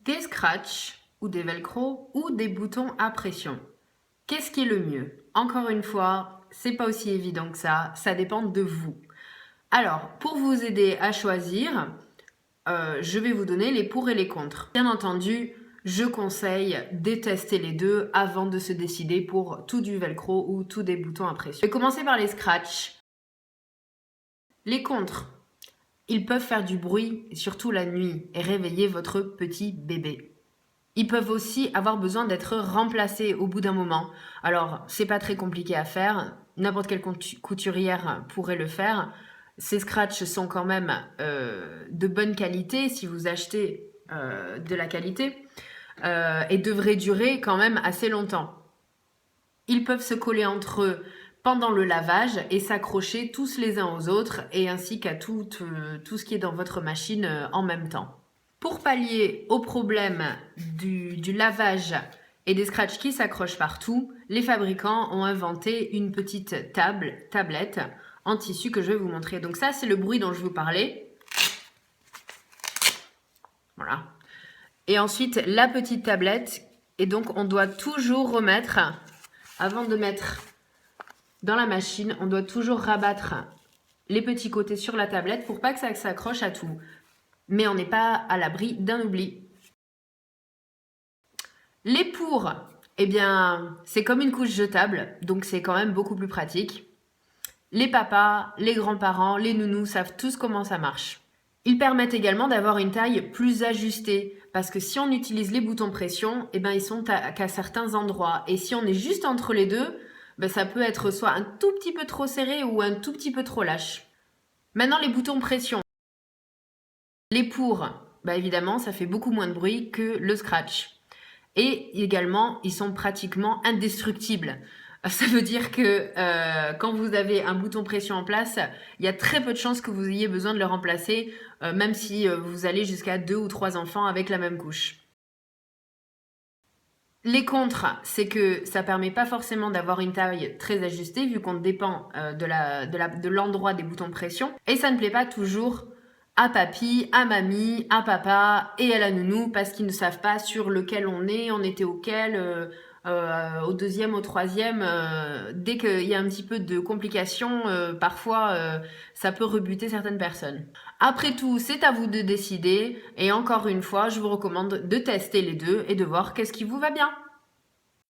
Des scratchs ou des velcro ou des boutons à pression. Qu'est-ce qui est le mieux? Encore une fois, c'est pas aussi évident que ça dépend de vous. Alors, pour vous aider à choisir, je vais vous donner les pour et les contre. Bien entendu, je conseille de tester les deux avant de se décider pour tout du velcro ou tout des boutons à pression. Je vais commencer par les scratchs. Les contres. Ils peuvent faire du bruit, surtout la nuit, et réveiller votre petit bébé. Ils peuvent aussi avoir besoin d'être remplacés au bout d'un moment. Alors, c'est pas très compliqué à faire. N'importe quelle couturière pourrait le faire. Ces scratchs sont quand même de bonne qualité si vous achetez de la qualité et devraient durer quand même assez longtemps. Ils peuvent se coller entre eux pendant le lavage et s'accrocher tous les uns aux autres et ainsi qu'à tout ce qui est dans votre machine en même temps. Pour pallier au problème du lavage et des scratchs qui s'accrochent partout, les fabricants ont inventé une petite tablette en tissu que je vais vous montrer. Donc ça, c'est le bruit dont je vous parlais. Voilà. Et ensuite, la petite tablette. Et donc, on doit toujours remettre, avant de mettre dans la machine, on doit toujours rabattre les petits côtés sur la tablette pour pas que ça s'accroche à tout. Mais on n'est pas à l'abri d'un oubli. Les pour, eh bien, c'est comme une couche jetable, donc c'est quand même beaucoup plus pratique. Les papas, les grands-parents, les nounous savent tous comment ça marche. Ils permettent également d'avoir une taille plus ajustée, parce que si on utilise les boutons pression, eh ben, ils sont qu'à certains endroits. Et si on est juste entre les deux, ben, ça peut être soit un tout petit peu trop serré ou un tout petit peu trop lâche. Maintenant, les boutons pression. Les pour, ben, évidemment, ça fait beaucoup moins de bruit que le scratch. Et également, ils sont pratiquement indestructibles. Ça veut dire que quand vous avez un bouton pression en place, il y a très peu de chances que vous ayez besoin de le remplacer, même si vous allez jusqu'à 2 ou 3 enfants avec la même couche. Les contres, c'est que ça permet pas forcément d'avoir une taille très ajustée vu qu'on dépend de l'endroit des boutons pression. Et ça ne plaît pas toujours à papy, à mamie, à papa et à la nounou parce qu'ils ne savent pas sur lequel on était auquel, au deuxième, au troisième. Dès qu'il y a un petit peu de complications, parfois ça peut rebuter certaines personnes. Après tout, c'est à vous de décider et encore une fois, je vous recommande de tester les deux et de voir qu'est-ce qui vous va bien.